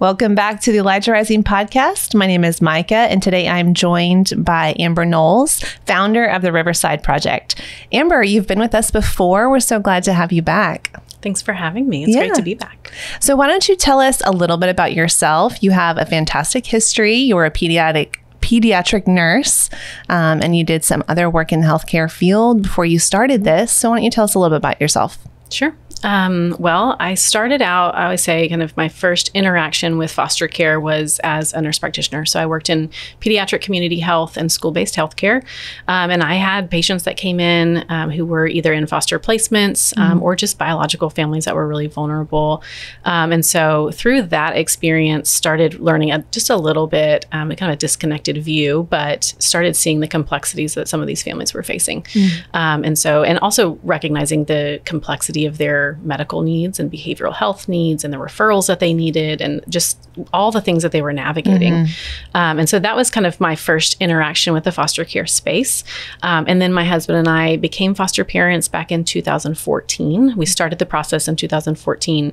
Welcome back to the Elijah Rising podcast. My name is Micah, and today I'm joined by Amber Knowles, founder of the Riverside Project. Amber, you've been with us before. We're so glad to have you back. Thanks for having me. It's great to be back. So why don't you tell us a little bit about yourself? You have a fantastic history. You were a pediatric nurse, and you did some other work in the healthcare field before you started this. So why don't you tell us a little bit about yourself? Sure. Well, I started out, I always say kind of my first interaction with foster care was as a nurse practitioner. So I worked in pediatric community health and school-based healthcare. And I had patients that came in who were either in foster placements or just biological families that were really vulnerable. And so through that experience, started learning just a little bit, kind of a disconnected view, but started seeing the complexities that some of these families were facing. And also recognizing the complexity of their medical needs and behavioral health needs and the referrals that they needed and just all the things that they were navigating. And so that was kind of my first interaction with the foster care space. And then my husband and I became foster parents back in 2014. We started the process in 2014,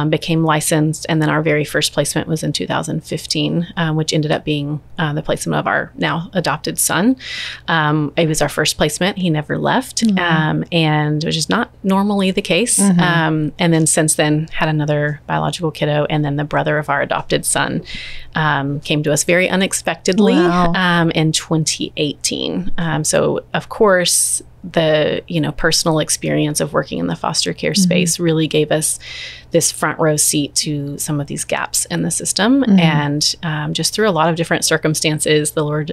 became licensed, and then our very first placement was in 2015, which ended up being the placement of our now adopted son. It was our first placement. He never left, and which is not normally the case. And then since then had another biological kiddo, and then the brother of our adopted son came to us very unexpectedly in 2018. So of course, the personal experience of working in the foster care space really gave us this front row seat to some of these gaps in the system. And just through a lot of different circumstances, the Lord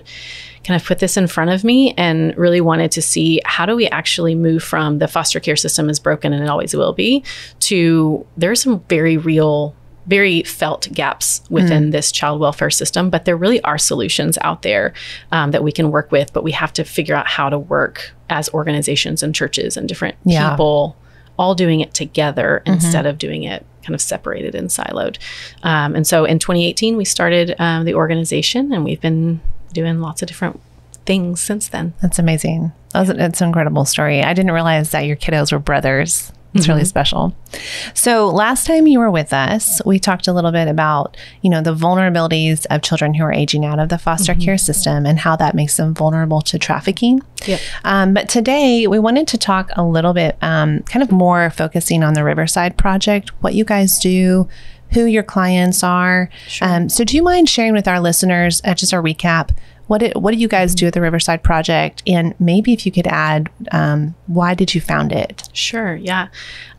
kind of put this in front of me and really wanted to see, how do we actually move from the foster care system is broken and it always will be, to there's some very real, very felt gaps within this child welfare system, but there really are solutions out there that we can work with, but we have to figure out how to work as organizations and churches and different people all doing it together instead of doing it kind of separated and siloed. And so in 2018, we started the organization, and we've been doing lots of different things since then. That's amazing. It's an incredible story. I didn't realize that your kiddos were brothers. It's really special. So last time you were with us, we talked a little bit about, the vulnerabilities of children who are aging out of the foster care system and how that makes them vulnerable to trafficking. But today we wanted to talk a little bit, kind of more focusing on the Riverside Project, what you guys do, who your clients are. So do you mind sharing with our listeners, just a recap, what do you guys do at the Riverside Project? And maybe if you could add, why did you found it? Sure. Yeah.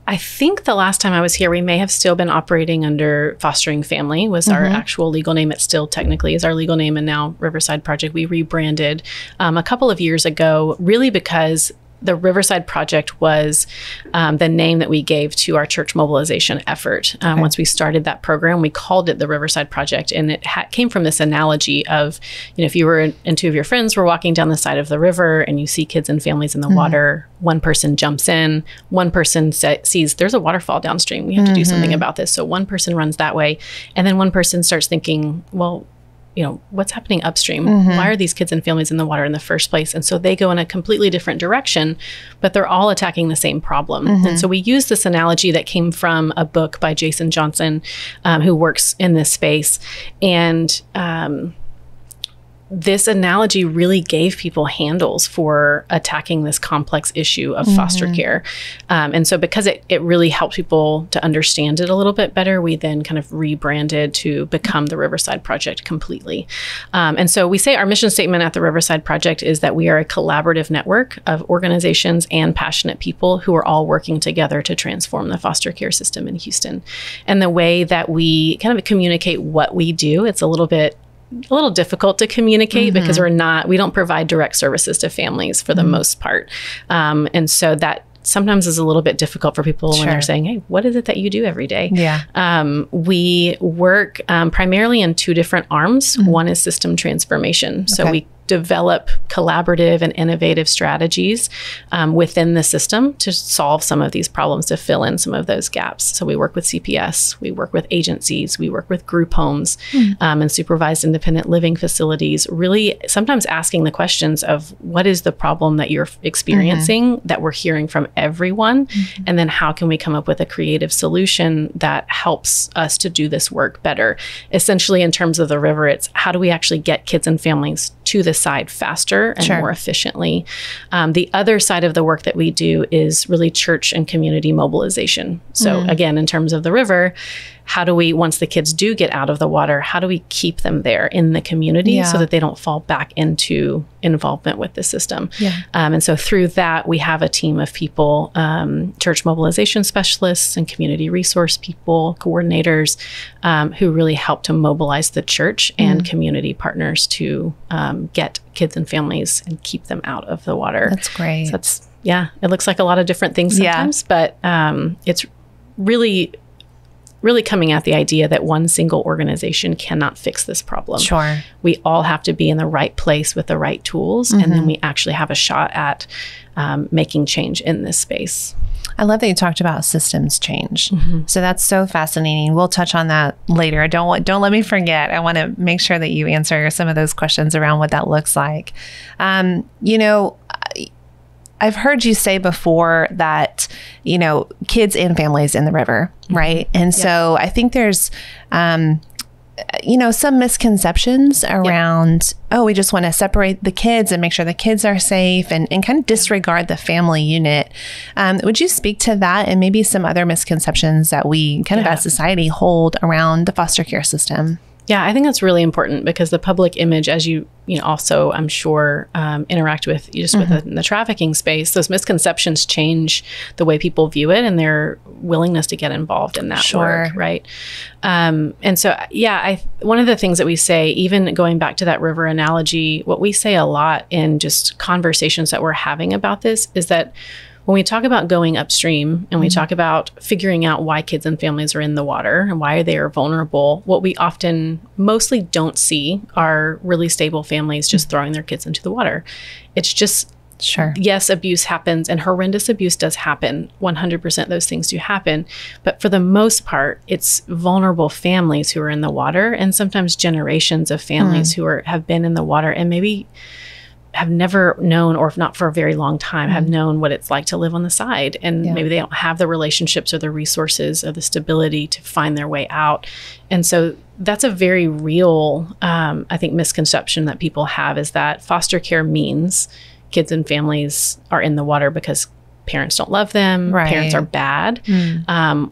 I think the last time I was here, we may have still been operating under Fostering Family was our actual legal name. It still technically is our legal name. And now Riverside Project, we rebranded a couple of years ago, really because the Riverside Project was the name that we gave to our church mobilization effort. Once we started that program, we called it the Riverside Project. And it came from this analogy of, if you were and two of your friends were walking down the side of the river and you see kids and families in the water, one person jumps in, one person sees there's a waterfall downstream. We have to do something about this. So one person runs that way. And then one person starts thinking, well, what's happening upstream? Why are these kids and families in the water in the first place? And so they go in a completely different direction, but they're all attacking the same problem. And so we use this analogy that came from a book by Jason Johnson, who works in this space. And this analogy really gave people handles for attacking this complex issue of foster care. And so because it really helped people to understand it a little bit better, we then kind of rebranded to become the Riverside Project completely. And so we say our mission statement at the Riverside Project is that we are a collaborative network of organizations and passionate people who are all working together to transform the foster care system in Houston. And the way that we kind of communicate what we do, it's a little difficult to communicate because we don't provide direct services to families for the most part. And so that sometimes is a little bit difficult for people when they're saying, hey, what is it that you do every day? We work primarily in two different arms. One is system transformation. So we develop collaborative and innovative strategies within the system to solve some of these problems, to fill in some of those gaps. So we work with CPS, we work with agencies, we work with group homes and supervised independent living facilities, really sometimes asking the questions of what is the problem that you're experiencing that we're hearing from everyone, and then how can we come up with a creative solution that helps us to do this work better. Essentially, in terms of the river, it's how do we actually get kids and families to the side faster and more efficiently. The other side of the work that we do is really church and community mobilization. So again, in terms of the river, how do we, once the kids do get out of the water, how do we keep them there in the community so that they don't fall back into involvement with the system? And so through that, we have a team of people, church mobilization specialists and community resource people, coordinators, who really help to mobilize the church and community partners to get kids and families and keep them out of the water. That's great. So that's, it looks like a lot of different things sometimes, but it's really coming at the idea that one single organization cannot fix this problem. Sure. We all have to be in the right place with the right tools, and then we actually have a shot at making change in this space. I love that you talked about systems change. So that's so fascinating. We'll touch on that later. Don't let me forget. I want to make sure that you answer some of those questions around what that looks like. You know, I've heard you say before that, you know, kids and families in the river, right? And so I think there's, you know, some misconceptions around, we just want to separate the kids and make sure the kids are safe and kind of disregard the family unit. Would you speak to that and maybe some other misconceptions that we kind of as society hold around the foster care system? Yeah, I think that's really important because the public image, as you also, I'm sure, interact with just within the trafficking space, those misconceptions change the way people view it and their willingness to get involved in that work, right? And so, one of the things that we say, even going back to that river analogy, what we say a lot in just conversations that we're having about this is that when we talk about going upstream and we talk about figuring out why kids and families are in the water and why they are vulnerable, what we often mostly don't see are really stable families just throwing their kids into the water. It's just, yes, abuse happens and horrendous abuse does happen. 100% those things do happen. But for the most part, it's vulnerable families who are in the water, and sometimes generations of families who have been in the water and maybe have never known, or if not for a very long time, have known what it's like to live on the side. And maybe they don't have the relationships or the resources or the stability to find their way out. And so that's a very real, I think, misconception that people have, is that foster care means kids and families are in the water because parents don't love them, parents are bad,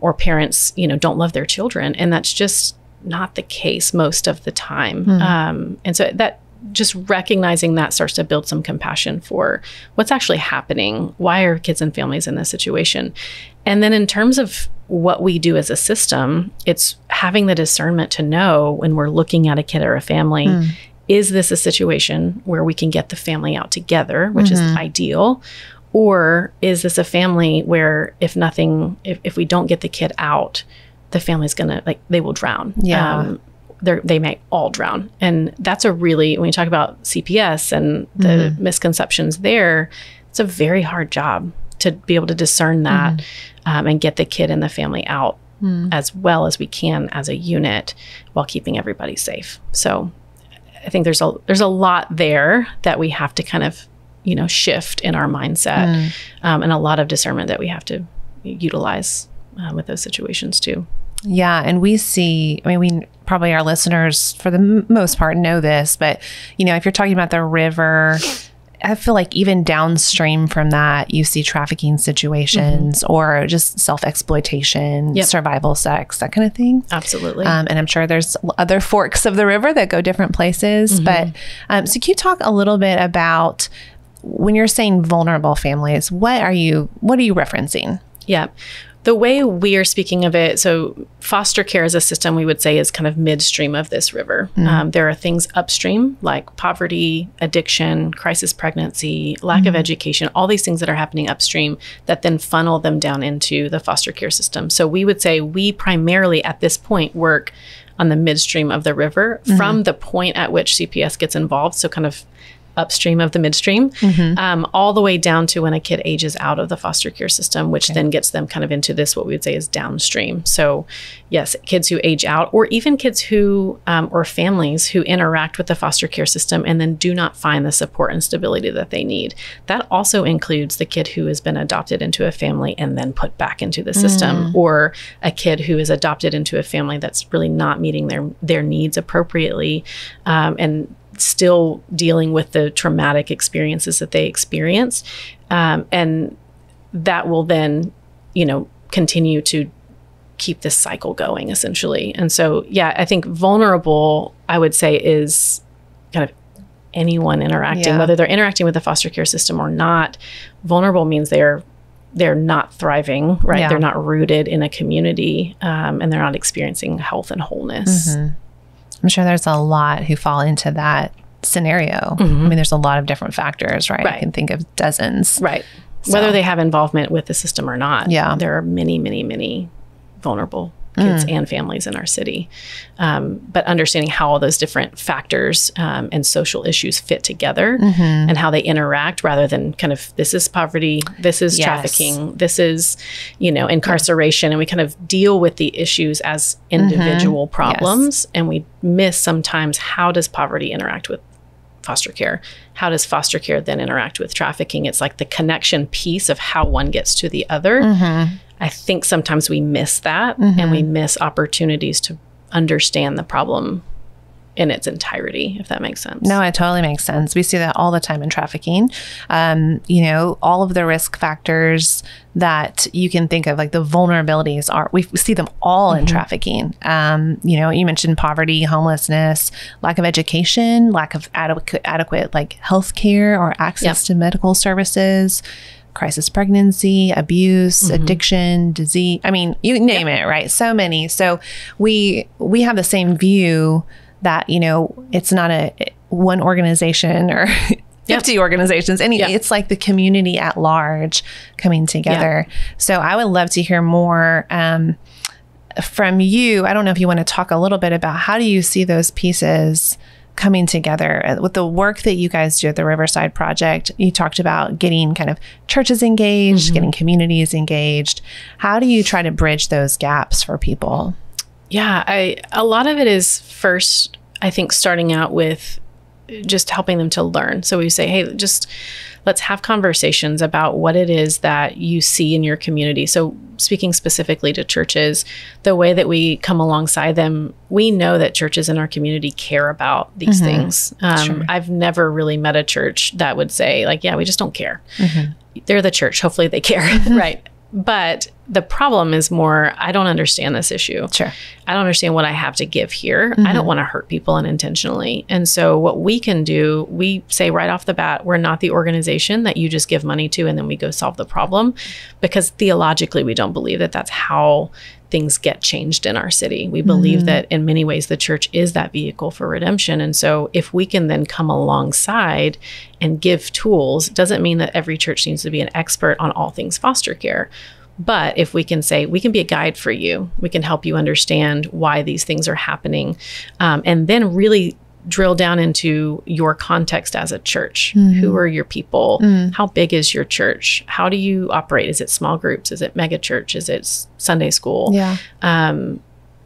or parents, don't love their children. And that's just not the case most of the time. And so that, just recognizing that starts to build some compassion for what's actually happening. Why are kids and families in this situation? And then in terms of what we do as a system, it's having the discernment to know when we're looking at a kid or a family, is this a situation where we can get the family out together, which is ideal? Or is this a family where if we don't get the kid out, the family's gonna, they will drown. They may all drown. And that's when you talk about CPS and the misconceptions there, it's a very hard job to be able to discern that and get the kid and the family out as well as we can as a unit while keeping everybody safe. So I think there's a lot there that we have to kind of, shift in our mindset and a lot of discernment that we have to utilize with those situations too. Yeah. And we see, we probably, our listeners for the most part know this, but, if you're talking about the river, I feel like even downstream from that, you see trafficking situations or just self-exploitation, survival sex, that kind of thing. Absolutely. And I'm sure there's other forks of the river that go different places. But so can you talk a little bit about when you're saying vulnerable families, what are you referencing? Yeah. The way we are speaking of it, so foster care as a system, we would say, is kind of midstream of this river. There are things upstream like poverty, addiction, crisis pregnancy, lack of education, all these things that are happening upstream that then funnel them down into the foster care system. So we would say we primarily at this point work on the midstream of the river from the point at which CPS gets involved. So kind of upstream of the midstream, all the way down to when a kid ages out of the foster care system, which then gets them kind of into this, what we would say is downstream. So yes, kids who age out, or even kids who, or families who interact with the foster care system and then do not find the support and stability that they need. That also includes the kid who has been adopted into a family and then put back into the system, or a kid who is adopted into a family that's really not meeting their needs appropriately, and still dealing with the traumatic experiences that they experienced. And that will then, continue to keep this cycle going, essentially. And so, yeah, I think vulnerable, I would say, is kind of anyone interacting, whether they're interacting with the foster care system or not. Vulnerable means they're not thriving, right? Yeah. They're not rooted in a community, and they're not experiencing health and wholeness. I'm sure there's a lot who fall into that scenario. I mean, there's a lot of different factors, right? I can think of dozens. Right. So, whether they have involvement with the system or not. Yeah. There are many, many, many vulnerable kids and families in our city. But understanding how all those different factors and social issues fit together and how they interact, rather than kind of, this is poverty, this is trafficking, this is, incarceration. And we kind of deal with the issues as individual problems. And we miss sometimes, how does poverty interact with foster care? How does foster care then interact with trafficking? It's like the connection piece of how one gets to the other. I think sometimes we miss that, and we miss opportunities to understand the problem in its entirety, if that makes sense. No, it totally makes sense. We see that all the time in trafficking. All of the risk factors that you can think of, like the vulnerabilities, we see them all in trafficking. You mentioned poverty, homelessness, lack of education, lack of adequate like healthcare or access to medical services, crisis pregnancy, abuse, addiction, disease. I mean, you name it, right? So many. So we have the same view that, it's not one organization or 50 organizations. It's like the community at large coming together. So I would love to hear more from you. I don't know if you want to talk a little bit about, how do you see those pieces coming together with the work that you guys do at the Riverside Project? You talked about getting kind of churches engaged, getting communities engaged. How do you try to bridge those gaps for people? Yeah, a lot of it is first, I think, starting out with just helping them to learn. So we say, hey, let's have conversations about what it is that you see in your community. So speaking specifically to churches, the way that we come alongside them, we know that churches in our community care about these things. I've never really met a church that would say, like, yeah, we just don't care. They're the church. Hopefully they care. Right. But the problem is more, I don't understand this issue. Sure. I don't understand what I have to give here. I don't want to hurt people unintentionally. And so what we can do, we say right off the bat, we're not the organization that you just give money to and then we go solve the problem, because theologically, we don't believe that that's how things get changed in our city. We believe that in many ways, the church is that vehicle for redemption. And so if we can then come alongside and give tools, doesn't mean that every church needs to be an expert on all things foster care. But if we can say, we can be a guide for you, we can help you understand why these things are happening, and then really drill down into your context as a church. Who are your people? How big is your church? How do you operate? Is it small groups? Is it mega church? Is it Sunday school? Yeah.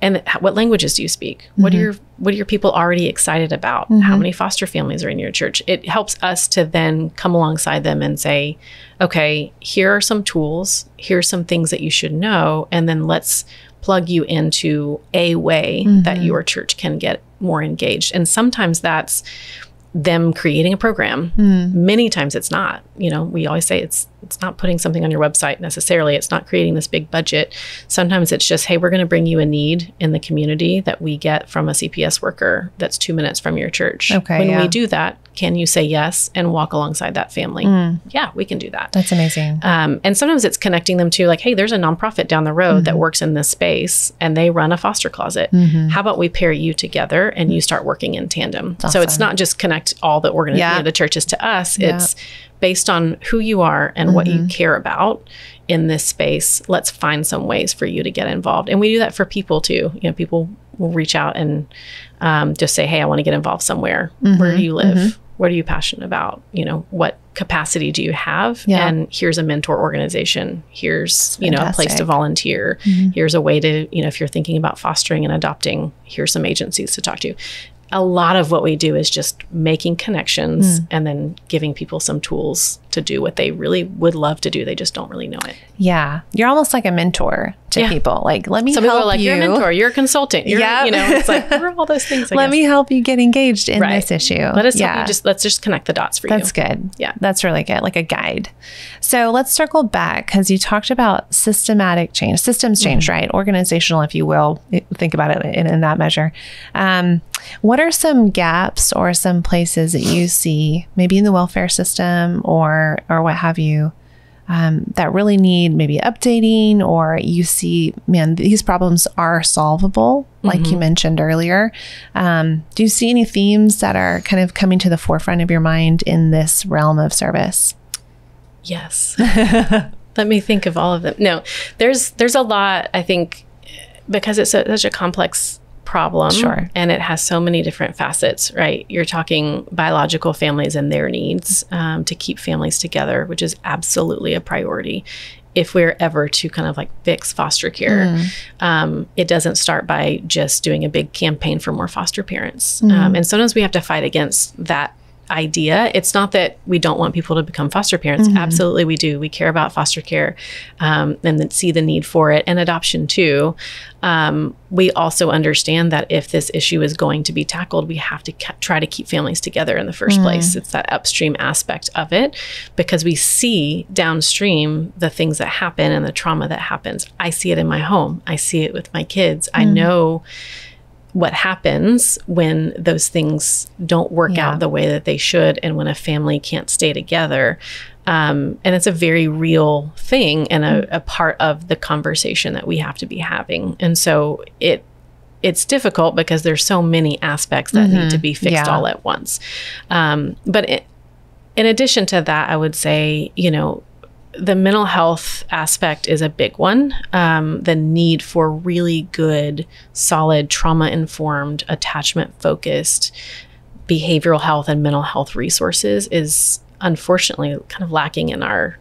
And what languages do you speak? What are your people already excited about? How many foster families are in your church? It helps us to then come alongside them and say, okay, here are some tools. Here's some things that you should know. And then let's plug you into a way that your church can get more engaged. And sometimes that's them creating a program. Many times it's not. We always say it's not putting something on your website necessarily. It's not creating this big budget. Sometimes it's just, hey, we're going to bring you a need in the community that we get from a CPS worker that's 2 minutes from your church. Okay, when we do that, can you say yes and walk alongside that family? Yeah, we can do that. That's amazing. And sometimes it's connecting them to, like, hey, there's a nonprofit down the road that works in this space and they run a foster closet. How about we pair you together and you start working in tandem? Awesome. So it's not just connect all the the churches to us. It's based on who you are and what you care about in this space. Let's find some ways for you to get involved. And we do that for people too. People will reach out and just say, hey, I want to get involved somewhere. Where do you live? What are you passionate about? What capacity do you have? Yeah. And here's a mentor organization. Here's, a place to volunteer. Mm-hmm. Here's a way to, if you're thinking about fostering and adopting, here's some agencies to talk to. A lot of what we do is just making connections and then giving people some tools to do what they really would love to do. They just don't really know it. Yeah. You're almost like a mentor to people. Like, let me Some help people are like, you. you're a mentor, you're a consultant. You're, it's like, we're all those things, I Let guess. me help you get engaged in this issue. Let us help you. Let's just connect the dots for you. That's good. Yeah. That's really good. Like a guide. So let's circle back because you talked about systematic change, systems change, right? Organizational, if you will, think about it in that measure. What are some gaps or some places that you see maybe in the welfare system or what have you that really need maybe updating, or you see, man, these problems are solvable, like you mentioned earlier. Do you see any themes that are kind of coming to the forefront of your mind in this realm of service? Yes. Let me think of all of them. No, there's a lot, I think, because it's such a complex problem. Sure. And it has so many different facets, right? You're talking biological families and their needs to keep families together, which is absolutely a priority. If we're ever to kind of like fix foster care, it doesn't start by just doing a big campaign for more foster parents. And sometimes we have to fight against that idea. It's not that we don't want people to become foster parents. Absolutely we do. We care about foster care and then see the need for it, and adoption too. We also understand that if this issue is going to be tackled, we have to try to keep families together in the first place. It's that upstream aspect of it, because we see downstream the things that happen and the trauma that happens. I see it in my home. I see it with my kids. I know what happens when those things don't work out the way that they should, and when a family can't stay together. And it's a very real thing and a part of the conversation that we have to be having. And so it's difficult because there's so many aspects that need to be fixed all at once. But in addition to that, I would say, the mental health aspect is a big one. The need for really good, solid, trauma-informed, attachment-focused behavioral health and mental health resources is unfortunately kind of lacking in our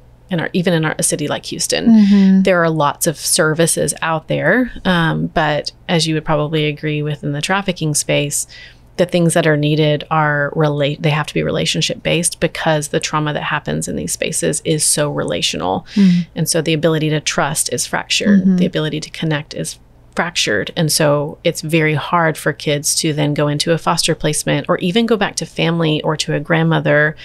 even in a city like Houston. There are lots of services out there, but as you would probably agree with in the trafficking space, the things that are needed they have to be relationship based, because the trauma that happens in these spaces is so relational. And so the ability to trust is fractured. The ability to connect is fractured. And so it's very hard for kids to then go into a foster placement or even go back to family or to a grandmother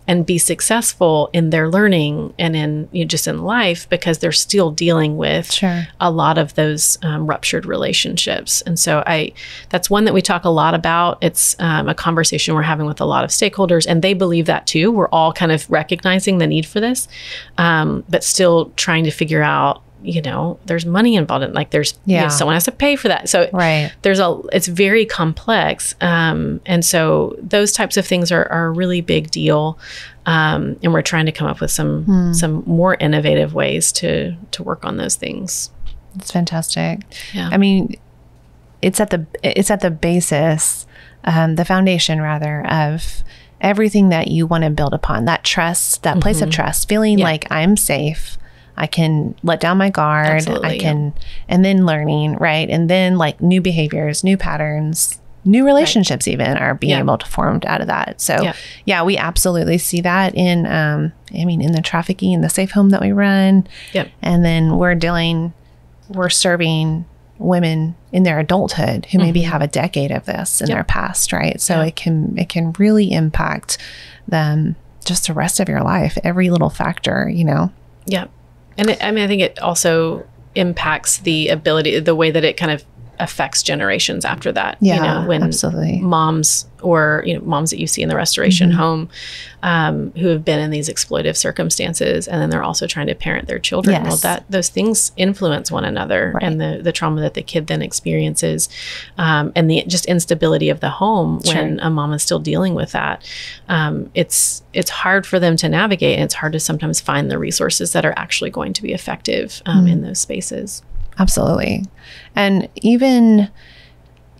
and be successful in their learning and in just in life, because they're still dealing with a lot of those ruptured relationships. And so that's one that we talk a lot about. It's a conversation we're having with a lot of stakeholders, and they believe that too. We're all kind of recognizing the need for this, but still trying to figure out, there's money involved in it. Like there's, someone has to pay for that. So it's very complex. And so those types of things are a really big deal. And we're trying to come up with some more innovative ways to work on those things. It's fantastic. Yeah. I mean, it's at the basis, the foundation rather, of everything that you want to build upon, that trust, that place of trust, feeling like I'm safe. I can let down my guard. Absolutely, and then learning, right? And then like new behaviors, new patterns, new relationships even are being able to form out of that. So we absolutely see that in the trafficking, in the safe home that we run. And then we're serving women in their adulthood who maybe have a decade of this in their past, right? So it can really impact them just the rest of your life, every little factor, Yeah. And I think it also impacts the way that it kind of affects generations after that. When absolutely. Moms or moms that you see in the restoration home who have been in these exploitive circumstances, and then they're also trying to parent their children. Well, those things influence one another, and the trauma that the kid then experiences, and the just instability of the home when a mom is still dealing with that. It's hard for them to navigate, and it's hard to sometimes find the resources that are actually going to be effective in those spaces. Absolutely. And even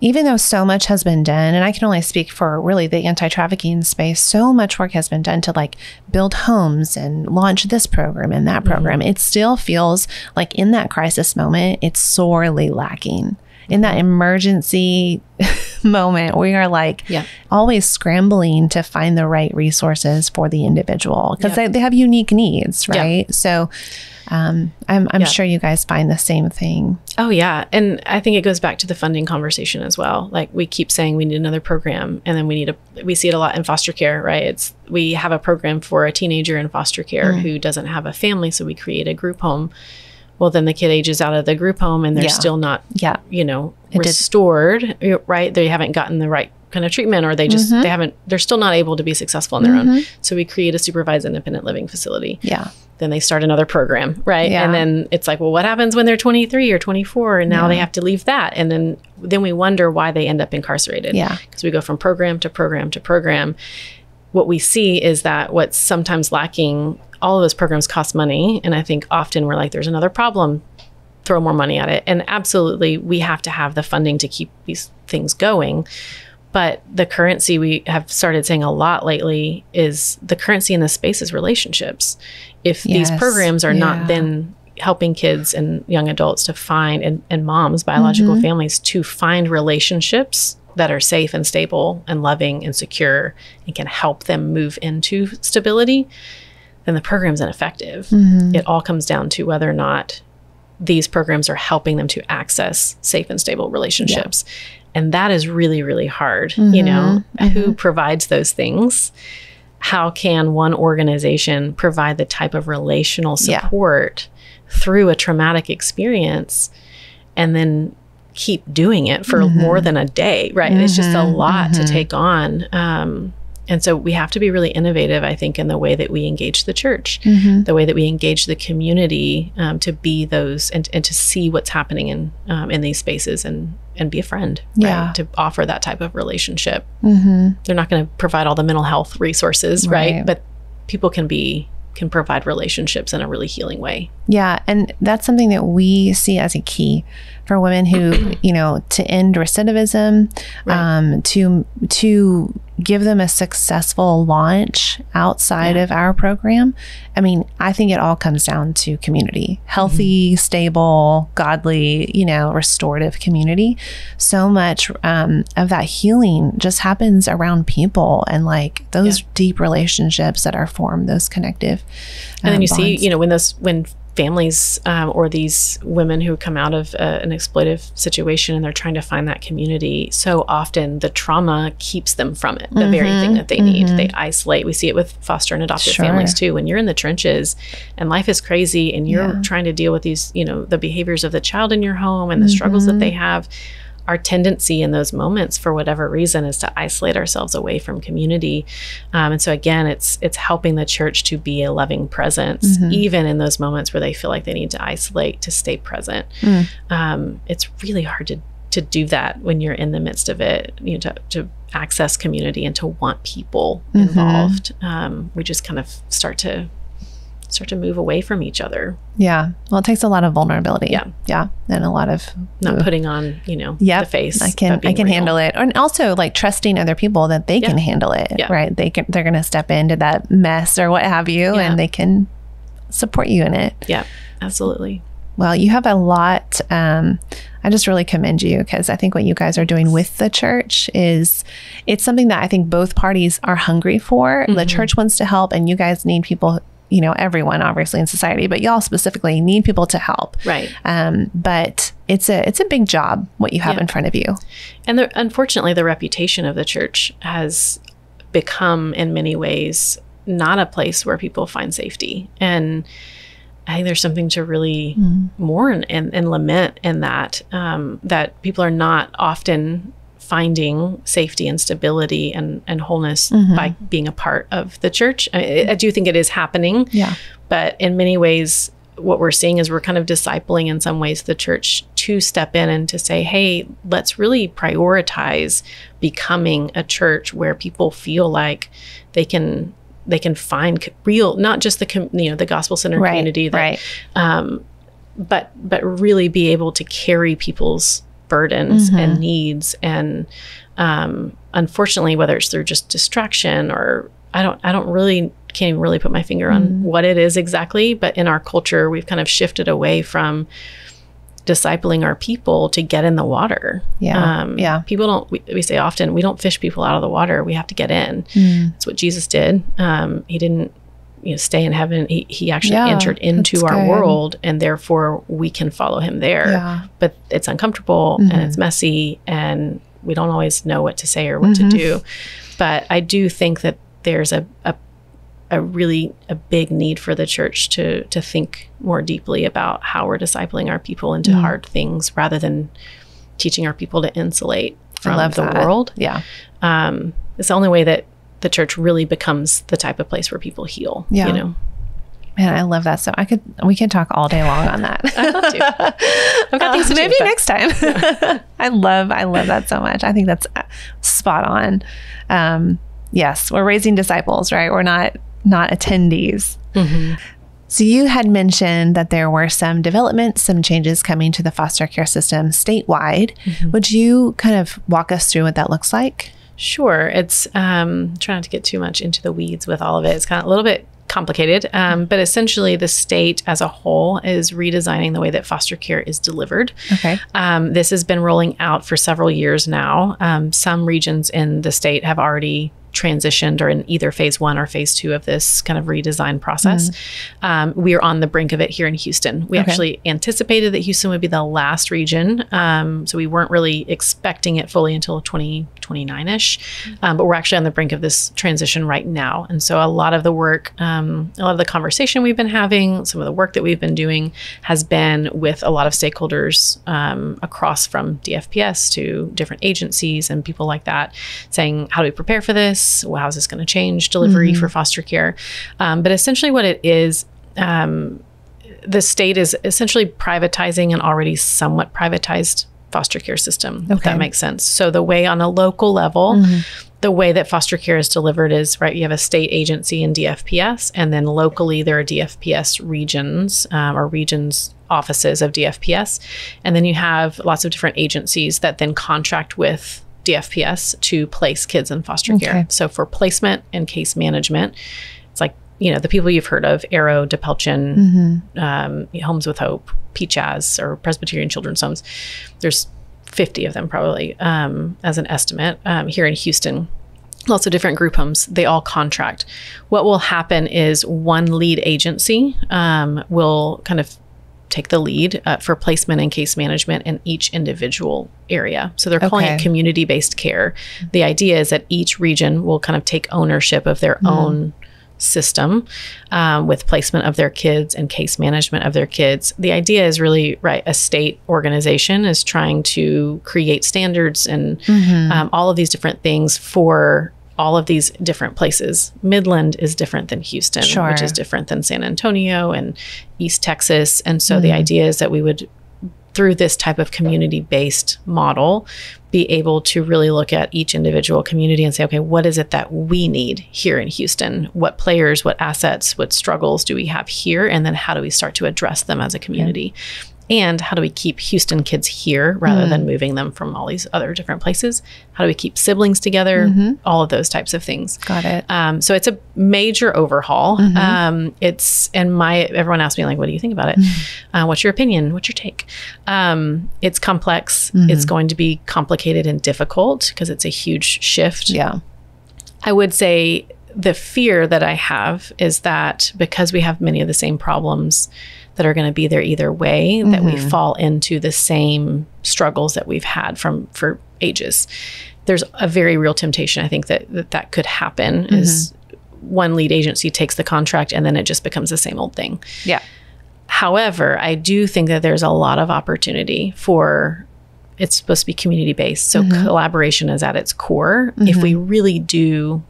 even though so much has been done, and I can only speak for really the anti-trafficking space, so much work has been done to like build homes and launch this program and that program. It still feels like in that crisis moment, it's sorely lacking. In that emergency moment, we are like always scrambling to find the right resources for the individual because they have unique needs, right? So I'm sure you guys find the same thing. Oh, yeah. And I think it goes back to the funding conversation as well. Like we keep saying we need another program, and then we see it a lot in foster care, right? We have a program for a teenager in foster care who doesn't have a family, so we create a group home. Well, then the kid ages out of the group home and they're still not, restored, right? They haven't gotten the right kind of treatment, or they're still not able to be successful on their own. So we create a supervised independent living facility. Yeah. Then they start another program, right? Yeah. And then it's like, well, what happens when they're 23 or 24 and now they have to leave that? And then we wonder why they end up incarcerated. Yeah. Because we go from program to program to program. What we see is that what's sometimes lacking, all of those programs cost money. And I think often we're like, there's another problem, throw more money at it. And absolutely, we have to have the funding to keep these things going. But the currency we have started saying a lot lately is the currency in this space is relationships. If these programs are not then helping kids and young adults to find, and moms, biological families, to find relationships that are safe and stable and loving and secure and can help them move into stability, then the program's ineffective. It all comes down to whether or not these programs are helping them to access safe and stable relationships. And that is really, really hard. You know, who provides those things? How can one organization provide the type of relational support through a traumatic experience and then keep doing it for more than a day, right? It's just a lot to take on. And so we have to be really innovative, I think, in the way that we engage the church, the way that we engage the community, to be those and to see what's happening in these spaces and be a friend, right? To offer that type of relationship. They're not going to provide all the mental health resources, right? But people can provide relationships in a really healing way. Yeah. And that's something that we see as a key for women who, to end recidivism, to give them a successful launch outside of our program. I mean, I think it all comes down to community, healthy, stable, godly, restorative community. So much of that healing just happens around people and like those deep relationships that are formed, those connective and then you bonds. see, when families or these women who come out of an exploitive situation and they're trying to find that community, so often the trauma keeps them from it, the very thing that they need. They isolate. We see it with foster and adoptive families too. When you're in the trenches and life is crazy and you're trying to deal with these, the behaviors of the child in your home and the struggles that they have, our tendency in those moments, for whatever reason, is to isolate ourselves away from community. And so again, it's helping the church to be a loving presence, even in those moments where they feel like they need to isolate, to stay present. It's really hard to do that when you're in the midst of it, to access community and to want people involved. We just kind of start to move away from each other. Yeah. Well, it takes a lot of vulnerability. Yeah. And a lot of not putting on, the face. I can handle it. And also like trusting other people that they can handle it, right? They're going to step into that mess or what have you, and they can support you in it. Yeah, absolutely. Well, you have a lot. I just really commend you because I think what you guys are doing with the church it's something that I think both parties are hungry for. The church wants to help, and you guys need people, everyone obviously in society, but y'all specifically need people to help. Right. But it's a big job what you have in front of you. And unfortunately, the reputation of the church has become in many ways not a place where people find safety. And I think there's something to really mourn and lament in that, that people are not often finding safety and stability and wholeness by being a part of the church. I do think it is happening, but in many ways, what we're seeing is we're kind of discipling in some ways the church to step in and to say, hey, let's really prioritize becoming a church where people feel like they can find real, not just the gospel-centered community, that, but really be able to carry people's burdens and needs. And unfortunately, whether it's through just distraction or can't even really put my finger on what it is exactly. But in our culture, we've kind of shifted away from discipling our people to get in the water. People we say often, we don't fish people out of the water. We have to get in. That's what Jesus did. He didn't stay in heaven. He actually entered into our world, and therefore we can follow him there. But it's uncomfortable and it's messy, and we don't always know what to say or what to do. But I do think that there's a really big need for the church to think more deeply about how we're discipling our people into hard things, rather than teaching our people to insulate from the world. It's the only way that the church really becomes the type of place where people heal. Man, I love that. So we could talk all day long on that. I'd love to. I've got things to maybe next time. I love that so much. I think that's spot on. Yes, we're raising disciples, right? We're not attendees. So you had mentioned that there were some developments, some changes coming to the foster care system statewide. Would you kind of walk us through what that looks like? Sure. It's trying not to get too much into the weeds with all of it. It's kind of a little bit complicated, but essentially the state as a whole is redesigning the way that foster care is delivered. This has been rolling out for several years now. Some regions in the state have already transitioned or in either phase 1 or phase 2 of this kind of redesign process. We are on the brink of it here in Houston. We actually anticipated that Houston would be the last region. So we weren't really expecting it fully until 2029-ish. But we're actually on the brink of this transition right now. And so a lot of the work, a lot of the conversation we've been having, some of the work that we've been doing has been with a lot of stakeholders across from DFPS to different agencies and people like that, saying, how do we prepare for this? Well, how's this going to change delivery for foster care? But essentially what it is, the state is essentially privatizing an already somewhat privatized foster care system, if that makes sense. So the way on a local level, the way that foster care is delivered is, right, you have a state agency in DFPS, and then locally there are DFPS regions or regions offices of DFPS. And then you have lots of different agencies that then contract with DFPS to place kids in foster care. So for placement and case management, it's like, the people you've heard of, Arrow, DePelchin, Homes with Hope, PCHAS, or Presbyterian Children's Homes. There's 50 of them probably as an estimate here in Houston. Lots of different group homes. They all contract. What will happen is one lead agency will kind of take the lead for placement and case management in each individual area. So they're calling it community-based care. The idea is that each region will kind of take ownership of their own system with placement of their kids and case management of their kids. The idea is really, right, a state organization is trying to create standards and all of these different things for all of these different places. Midland is different than Houston, which is different than San Antonio and East Texas. And so the idea is that we would, through this type of community-based model, be able to really look at each individual community and say, okay, what is it that we need here in Houston? What players, what assets, what struggles do we have here? And then how do we start to address them as a community? And how do we keep Houston kids here rather than moving them from all these other different places? How do we keep siblings together? All of those types of things. Got it. So it's a major overhaul. Everyone asks me, like, what do you think about it? What's your opinion? What's your take? It's complex. It's going to be complicated and difficult because it's a huge shift. I would say the fear that I have is that because we have many of the same problems that are going to be there either way, that we fall into the same struggles that we've had for ages. There's a very real temptation, I think, that could happen is one lead agency takes the contract and then it just becomes the same old thing. However, I do think that there's a lot of opportunity for, it's supposed to be community-based, so collaboration is at its core. If we really do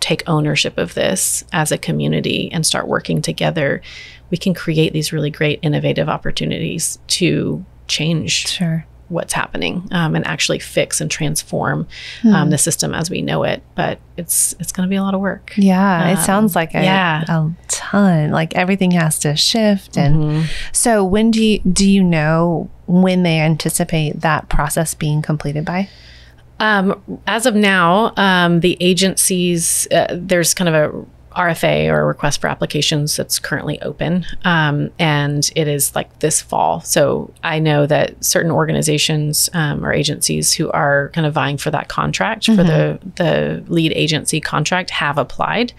take ownership of this as a community and start working together, we can create these really great innovative opportunities to change what's happening and actually fix and transform the system as we know it. But it's going to be a lot of work. Yeah, it sounds like a ton. Like everything has to shift. And so when do you know when they anticipate that process being completed by? As of now, the agencies, there's kind of a RFA or request for applications that's currently open. And it is like this fall. So I know that certain organizations or agencies who are kind of vying for that contract, for the lead agency contract, have applied.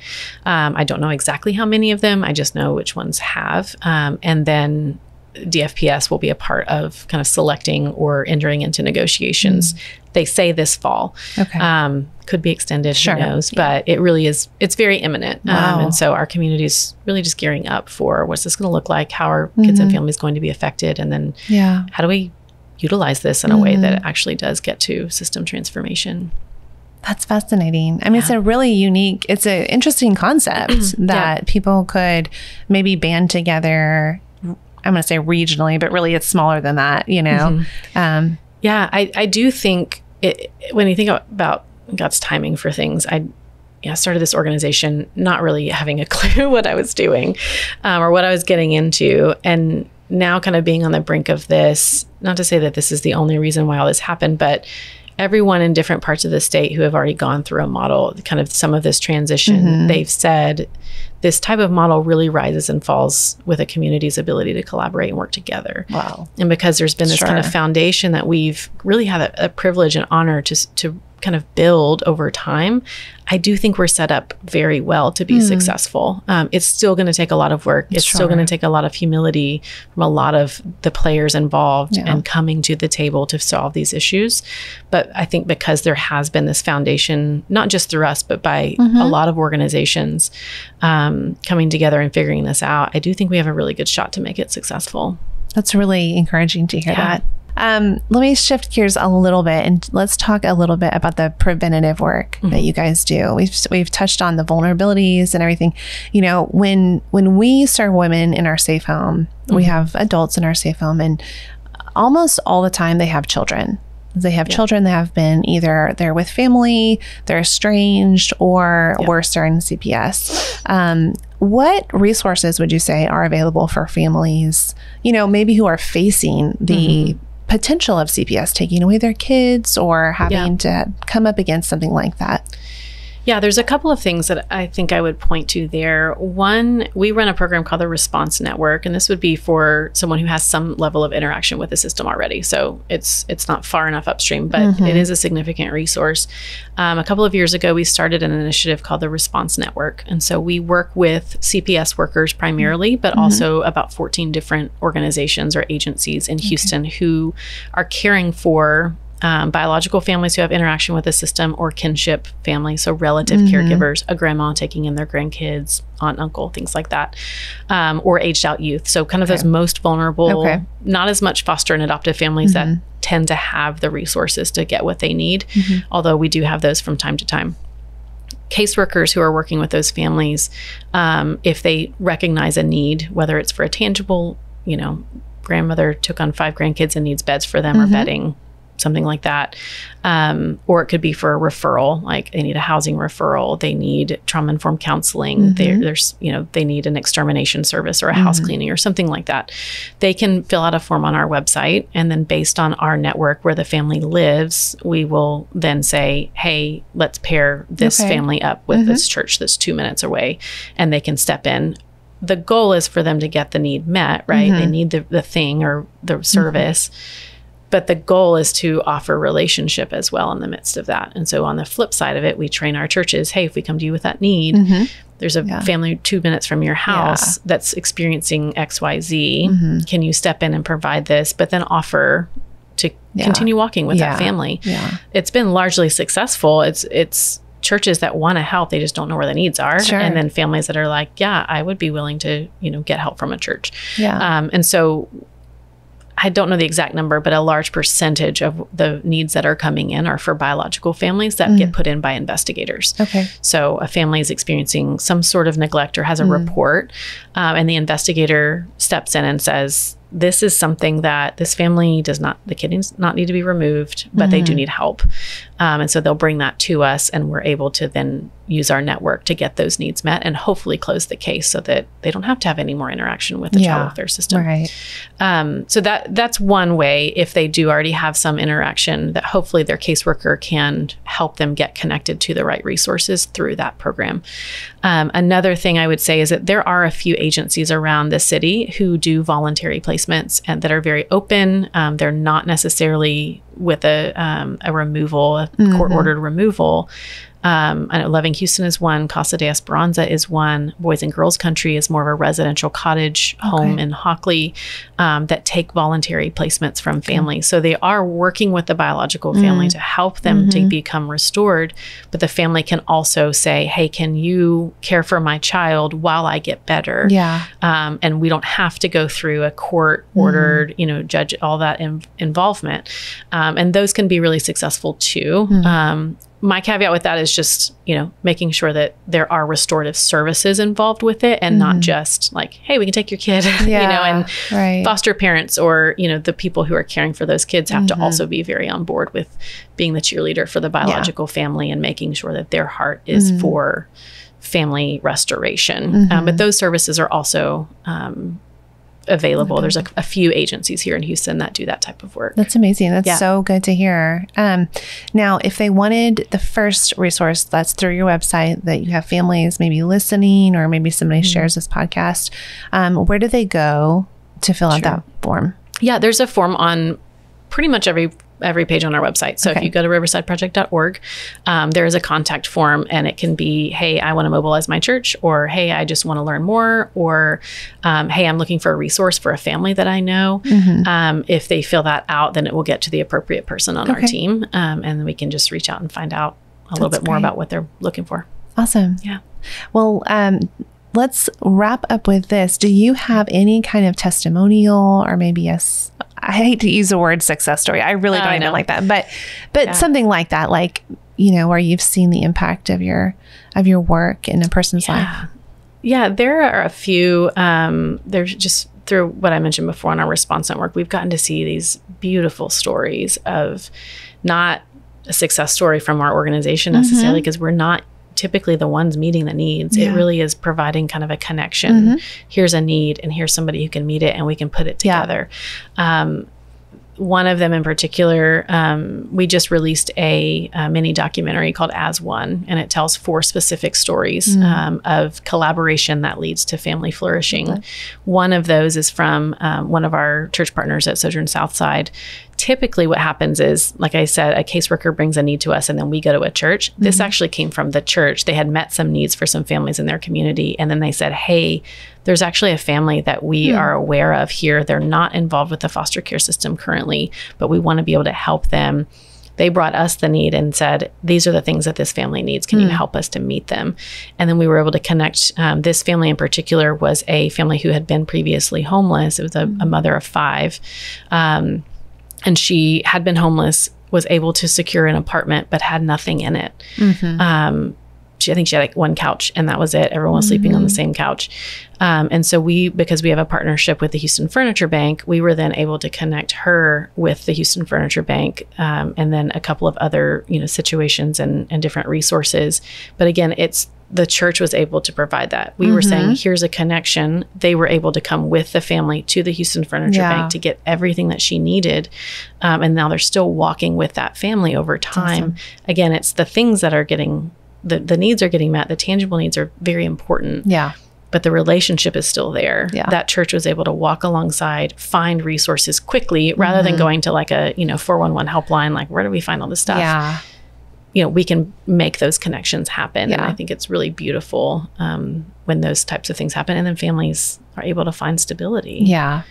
I don't know exactly how many of them. I just know which ones have. And then DFPS will be a part of kind of selecting or entering into negotiations. They say this fall. Okay. Could be extended, who knows, but it really is, it's very imminent. And so our community is really just gearing up for what's this going to look like, how are kids and families going to be affected, and then how do we utilize this in a way that it actually does get to system transformation. That's fascinating. I mean, it's a really unique, it's an interesting concept that people could maybe band together. I'm going to say regionally, but really it's smaller than that, you know? I do think when you think about God's timing for things, I started this organization not really having a clue what I was doing or what I was getting into. And now kind of being on the brink of this, not to say that this is the only reason why all this happened, but everyone in different parts of the state who have already gone through a model, kind of some of this transition, they've said this type of model really rises and falls with a community's ability to collaborate and work together. Wow. And because there's been this kind of foundation that we've really had a privilege and honor to kind of build over time, I do think we're set up very well to be successful. It's still going to take a lot of work. It's still going to take a lot of humility from a lot of the players involved and coming to the table to solve these issues. But I think because there has been this foundation, not just through us, but by a lot of organizations coming together and figuring this out, I do think we have a really good shot to make it successful. That's really encouraging to hear that. Let me shift gears a little bit and let's talk a little bit about the preventative work that you guys do. We've touched on the vulnerabilities and everything. You know, when we serve women in our safe home, we have adults in our safe home, and almost all the time they have children. They have children that have been either they're with family, they're estranged, or worse, they're in CPS. What resources would you say are available for families, you know, maybe who are facing the potential of CPS taking away their kids or having to come up against something like that? Yeah, there's a couple of things that I think I would point to there. One, we run a program called the Response Network, and this would be for someone who has some level of interaction with the system already. So it's not far enough upstream, but it is a significant resource. A couple of years ago, we started an initiative called the Response Network. And so we work with CPS workers primarily, but also about 14 different organizations or agencies in Houston who are caring for biological families who have interaction with the system, or kinship families, so relative caregivers, a grandma taking in their grandkids, aunt, uncle, things like that, or aged out youth. So kind of those most vulnerable, not as much foster and adoptive families that tend to have the resources to get what they need, although we do have those from time to time. Caseworkers who are working with those families, if they recognize a need, whether it's for a tangible, you know, grandmother took on 5 grandkids and needs beds for them or bedding, something like that. Or it could be for a referral, like they need a housing referral, they need trauma-informed counseling, there's, you know, they need an extermination service or a house cleaning or something like that. They can fill out a form on our website, and then based on our network where the family lives, we will then say, hey, let's pair this family up with this church that's 2 minutes away, and they can step in. The goal is for them to get the need met, right? They need the thing or the service. But the goal is to offer relationship as well in the midst of that. And so on the flip side of it, we train our churches, hey, if we come to you with that need, there's a family 2 minutes from your house that's experiencing XYZ. Can you step in and provide this, but then offer to continue walking with that family? It's been largely successful. It's churches that want to help, they just don't know where the needs are. And then families that are like, yeah, I would be willing to, you know, get help from a church. And so I don't know the exact number, but a large percentage of the needs that are coming in are for biological families that get put in by investigators. So a family is experiencing some sort of neglect or has a report, and the investigator steps in and says, this is something that this family the kid does not need to be removed, but they do need help. And so they'll bring that to us, and we're able to then use our network to get those needs met and hopefully close the case so that they don't have to have any more interaction with the child welfare system. Right. So that's one way, if they do already have some interaction, that hopefully their caseworker can help them get connected to the right resources through that program. Another thing I would say is that there are a few agencies around the city who do voluntary placements and that are very open. They're not necessarily with a removal, a court-ordered removal. I know Loving Houston is one. Casa de Esperanza is one. Boys and Girls Country is more of a residential cottage home in Hockley that take voluntary placements from families. So they are working with the biological family to help them to become restored. But the family can also say, hey, can you care for my child while I get better? Yeah. And we don't have to go through a court-ordered, judge, all that involvement. And those can be really successful too. My caveat with that is just, making sure that there are restorative services involved with it and not just like, hey, we can take your kid, and foster parents or, the people who are caring for those kids have to also be very on board with being the cheerleader for the biological family and making sure that their heart is for family restoration. But those services are also available. There's a few agencies here in Houston that do that type of work. That's amazing. That's so good to hear. Now, if they wanted the first resource that's through your website that you have families maybe listening, or maybe somebody shares this podcast, where do they go to fill out that form? Yeah, there's a form on pretty much every page on our website. So if you go to riversideproject.org, there is a contact form, and it can be, hey, I want to mobilize my church, or hey, I just want to learn more, or hey, I'm looking for a resource for a family that I know. If they fill that out, then it will get to the appropriate person on our team. And we can just reach out and find out a little bit more about what they're looking for. Awesome. Yeah. Well, let's wrap up with this. Do you have any kind of testimonial, or maybe I hate to use the word success story. I really don't even like that, but something like that, like, where you've seen the impact of your work in a person's life. Yeah, there are a few. There's just through what I mentioned before on our response network, we've gotten to see these beautiful stories of not a success story from our organization necessarily, because we're not typically the ones meeting the needs. It really is providing kind of a connection. Here's a need, and here's somebody who can meet it, and we can put it together. One of them in particular, we just released a mini documentary called As One, and it tells 4 specific stories of collaboration that leads to family flourishing. One of those is from one of our church partners at Sojourn Southside. Typically what happens is, like I said, a caseworker brings a need to us, and then we go to a church. This actually came from the church. They had met some needs for some families in their community, and then they said, hey, there's actually a family that we are aware of here. They're not involved with the foster care system currently, but we want to be able to help them. They brought us the need and said, these are the things that this family needs. Can you help us to meet them? And then we were able to connect. This family in particular was a family who had been previously homeless. It was a mother of 5. And she had been homeless, was able to secure an apartment, but had nothing in it. I think she had like one couch, and that was it. Everyone was sleeping on the same couch. And so because we have a partnership with the Houston Furniture Bank, we were then able to connect her with the Houston Furniture Bank, and then a couple of other, situations and different resources. But again, the church was able to provide that. We were saying, here's a connection. They were able to come with the family to the Houston Furniture Bank to get everything that she needed. And now they're still walking with that family over time. Awesome. Again, it's the things that are getting, the needs are getting met. The tangible needs are very important. Yeah. But the relationship is still there. Yeah. That church was able to walk alongside, find resources quickly, rather than going to like a, 411 helpline, like, where do we find all this stuff? Yeah. We can make those connections happen. Yeah. And I think it's really beautiful when those types of things happen, and then families are able to find stability. Yeah.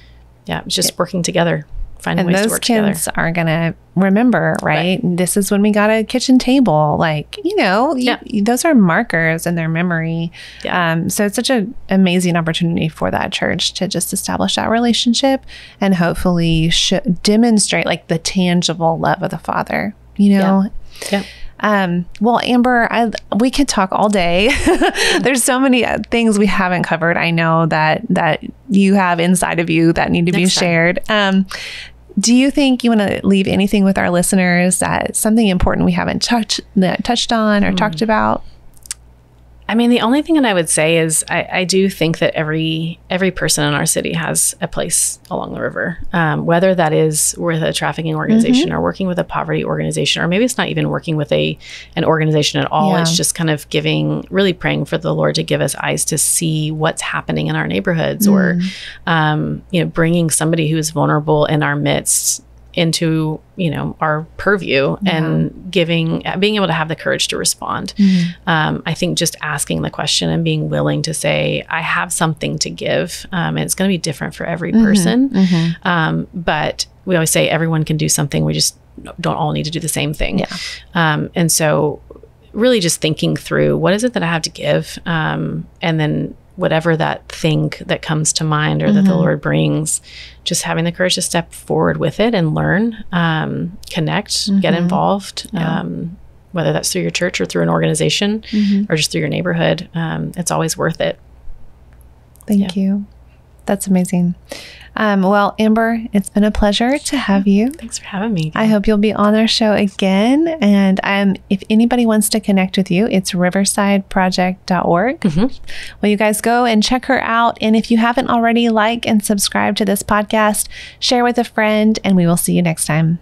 Yeah. It's just working together, finding ways to work together. And those kids are going to remember, right? This is when we got a kitchen table. Like, those are markers in their memory. Yeah. So it's such an amazing opportunity for that church to just establish that relationship and hopefully demonstrate like the tangible love of the Father, Yeah. Well, Amber, we could talk all day. There's so many things we haven't covered. I know that you have inside of you that need to be shared. Do you think you want to leave anything with our listeners, that something important we haven't touched on or talked about? I mean, the only thing that I would say is I do think that every person in our city has a place along the river, whether that is with a trafficking organization or working with a poverty organization, or maybe it's not even working with an organization at all. Yeah. It's just kind of really praying for the Lord to give us eyes to see what's happening in our neighborhoods, or, bringing somebody who is vulnerable in our midst into, our purview, and being able to have the courage to respond. I think just asking the question and being willing to say, I have something to give. And it's going to be different for every person. But we always say everyone can do something. We just don't all need to do the same thing. Yeah. And so really just thinking through, what is it that I have to give? And then whatever that thing that comes to mind or that the Lord brings, just having the courage to step forward with it and learn, connect, get involved, whether that's through your church or through an organization or just through your neighborhood. It's always worth it. Thank you. That's amazing. Well, Amber, it's been a pleasure to have you. Thanks for having me. I hope you'll be on our show again. And if anybody wants to connect with you, it's riversideproject.org. Well, you guys go and check her out. And if you haven't already, like and subscribe to this podcast, share with a friend, and we will see you next time.